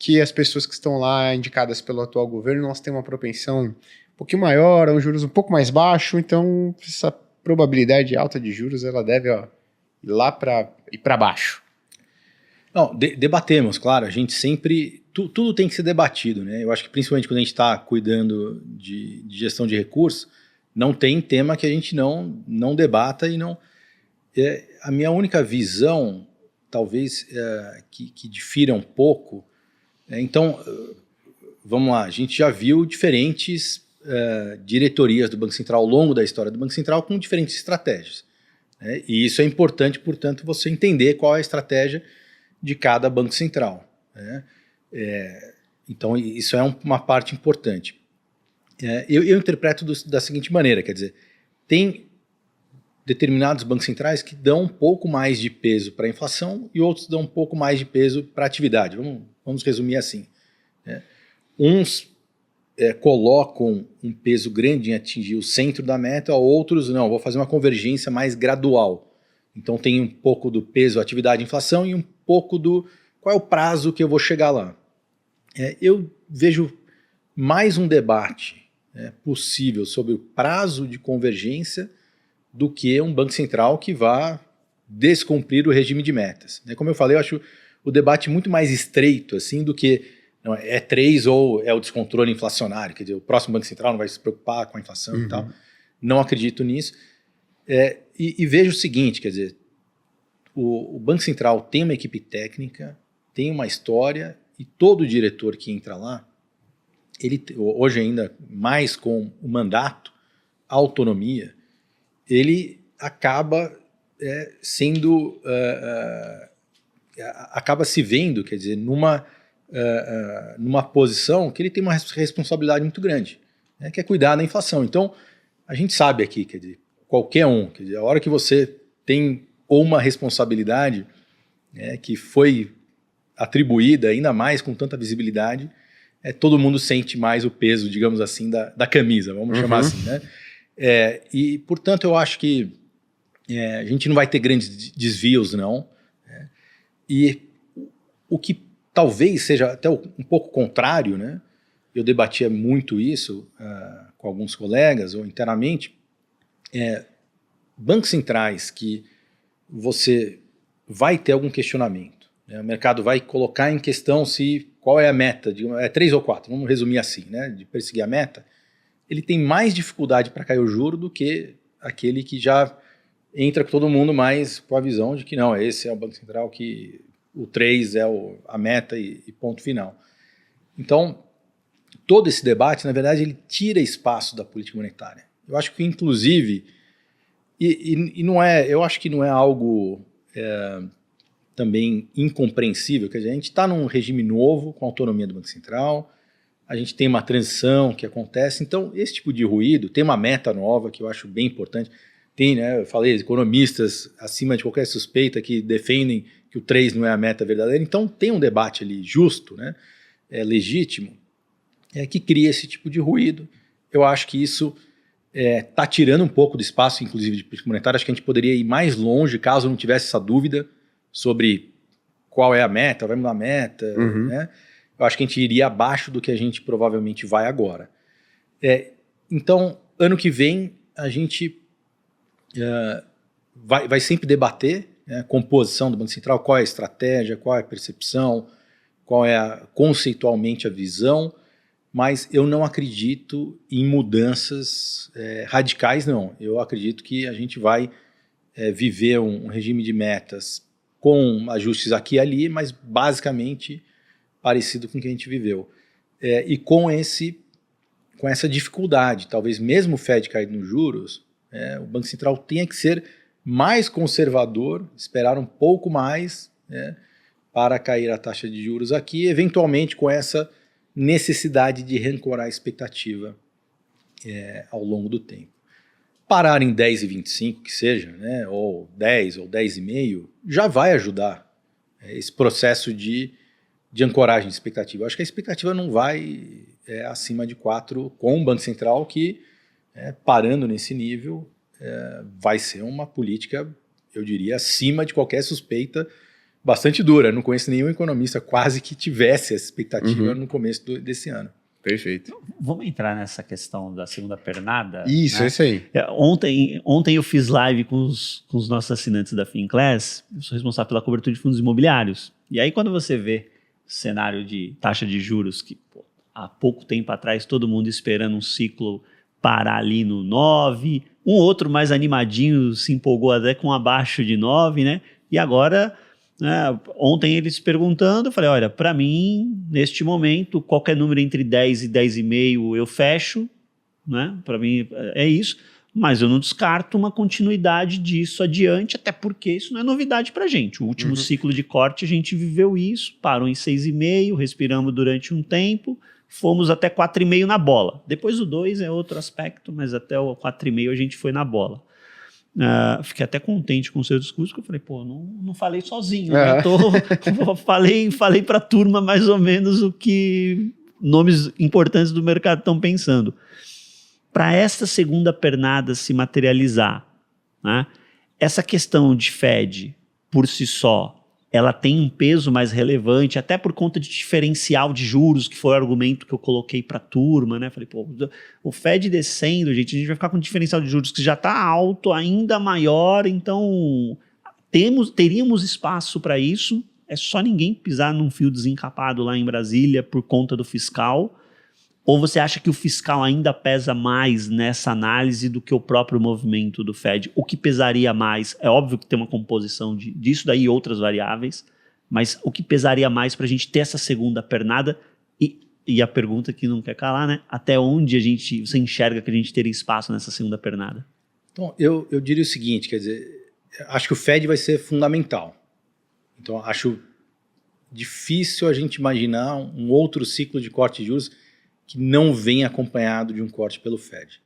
que as pessoas que estão lá indicadas pelo atual governo, elas têm uma propensão um pouquinho maior, a um juros um pouco mais baixo, então essa probabilidade alta de juros, ela deve ir lá para baixo. Não, debatemos, claro, a gente sempre, tudo tem que ser debatido, né? Eu acho que principalmente quando a gente está cuidando de gestão de recursos, não tem tema que a gente não debata e não... a minha única visão, talvez, que difira um pouco, então, vamos lá, a gente já viu diferentes diretorias do Banco Central ao longo da história do Banco Central com diferentes estratégias, né? E isso é importante, portanto, você entender qual é a estratégia de cada Banco Central, né? Então, isso é uma parte importante. Eu interpreto da seguinte maneira, quer dizer, tem determinados bancos centrais que dão um pouco mais de peso para a inflação e outros dão um pouco mais de peso para a atividade. Vamos resumir assim, né? Uns colocam um peso grande em atingir o centro da meta, outros não, vou fazer uma convergência mais gradual. Então tem um pouco do peso atividade e inflação e um pouco do qual é o prazo que eu vou chegar lá. Eu vejo mais um debate possível sobre o prazo de convergência do que um Banco Central que vá descumprir o regime de metas. Como eu falei, eu acho o debate muito mais estreito assim, do que não, 3 ou é o descontrole inflacionário, quer dizer, o próximo Banco Central não vai se preocupar com a inflação e tal. Não acredito nisso. E vejo o seguinte, quer dizer, o Banco Central tem uma equipe técnica, tem uma história, e todo diretor que entra lá, ele, hoje ainda mais com o mandato, a autonomia, ele acaba acaba se vendo, quer dizer, numa posição que ele tem uma responsabilidade muito grande, né, que é cuidar da inflação. Então, a gente sabe aqui, quer dizer, qualquer um, quer dizer, a hora que você tem uma responsabilidade que foi atribuída, ainda mais com tanta visibilidade, todo mundo sente mais o peso, digamos assim, da camisa, vamos chamar assim, né? E, portanto, eu acho que a gente não vai ter grandes desvios, não. E o que talvez seja até um pouco contrário, né? Eu debatia muito isso com alguns colegas, ou internamente, bancos centrais que você vai ter algum questionamento, né? O mercado vai colocar em questão qual é a meta, 3 ou 4, vamos resumir assim, né? De perseguir a meta, ele tem mais dificuldade para cair o juro do que aquele que já entra com todo mundo mais com a visão de que não, esse é o Banco Central que o 3 é a meta e ponto final. Então, todo esse debate, na verdade, ele tira espaço da política monetária. Eu acho que, inclusive, e não eu acho que não é algo também incompreensível, quer dizer, a gente está num regime novo, com a autonomia do Banco Central, a gente tem uma transição que acontece, então esse tipo de ruído, tem uma meta nova que eu acho bem importante, tem, né, eu falei, economistas acima de qualquer suspeita que defendem que o 3 não é a meta verdadeira, então tem um debate ali justo, né, legítimo, que cria esse tipo de ruído. Eu acho que isso está tirando um pouco do espaço, inclusive, de política monetária. Acho que a gente poderia ir mais longe caso não tivesse essa dúvida sobre qual é a meta, vai mudar a meta, né? Eu acho que a gente iria abaixo do que a gente provavelmente vai agora. Então, ano que vem, a gente vai sempre debater, né, a composição do Banco Central, qual é a estratégia, qual é a percepção, qual é conceitualmente a visão, mas eu não acredito em mudanças radicais, não. Eu acredito que a gente vai viver um regime de metas com ajustes aqui e ali, mas basicamente parecido com o que a gente viveu. E com essa dificuldade, talvez mesmo o Fed cair nos juros, o Banco Central tenha que ser mais conservador, esperar um pouco mais, né, para cair a taxa de juros aqui, eventualmente com essa necessidade de reancorar a expectativa ao longo do tempo. Parar em 10,25, que seja, né, ou 10 ou 10,5, já vai ajudar esse processo de ancoragem de expectativa. Eu acho que a expectativa não vai acima de 4 com o Banco Central, que parando nesse nível vai ser uma política, eu diria, acima de qualquer suspeita bastante dura. Não conheço nenhum economista quase que tivesse essa expectativa Uhum. no começo desse ano. Perfeito. Vamos entrar nessa questão da segunda pernada? Isso, né? é isso aí. Ontem eu fiz live com os nossos assinantes da Finclass, eu sou responsável pela cobertura de fundos imobiliários. E aí quando você vê o cenário de taxa de juros, que há pouco tempo atrás todo mundo esperando um ciclo parar ali no 9, um outro mais animadinho se empolgou até com abaixo de 9, né? E agora, né, ontem eles perguntando, eu falei, olha, para mim, neste momento, qualquer número entre 10 e 10,5 eu fecho, né? Para mim é isso, mas eu não descarto uma continuidade disso adiante, até porque isso não é novidade para a gente. O último ciclo de corte a gente viveu isso, parou em 6,5, respiramos durante um tempo, fomos até 4,5 na bola. Depois o 2 é outro aspecto, mas até o 4,5 a gente foi na bola. Fiquei até contente com o seu discurso, porque eu falei, não falei sozinho, né? Falei para a turma mais ou menos o que nomes importantes do mercado estão pensando. Para essa segunda pernada se materializar, né, essa questão de Fed por si só, ela tem um peso mais relevante, até por conta de diferencial de juros, que foi o argumento que eu coloquei para a turma, né? Falei, o Fed descendo, gente, a gente vai ficar com um diferencial de juros que já está alto, ainda maior, então teríamos espaço para isso, é só ninguém pisar num fio desencapado lá em Brasília por conta do fiscal. Ou você acha que o fiscal ainda pesa mais nessa análise do que o próprio movimento do Fed? O que pesaria mais? É óbvio que tem uma composição disso daí e outras variáveis, mas o que pesaria mais para a gente ter essa segunda pernada? E a pergunta que não quer calar, né? Até onde você enxerga que a gente teria espaço nessa segunda pernada? Então, eu diria o seguinte, quer dizer, acho que o Fed vai ser fundamental. Então, acho difícil a gente imaginar um outro ciclo de corte de juros que não vem acompanhado de um corte pelo Fed.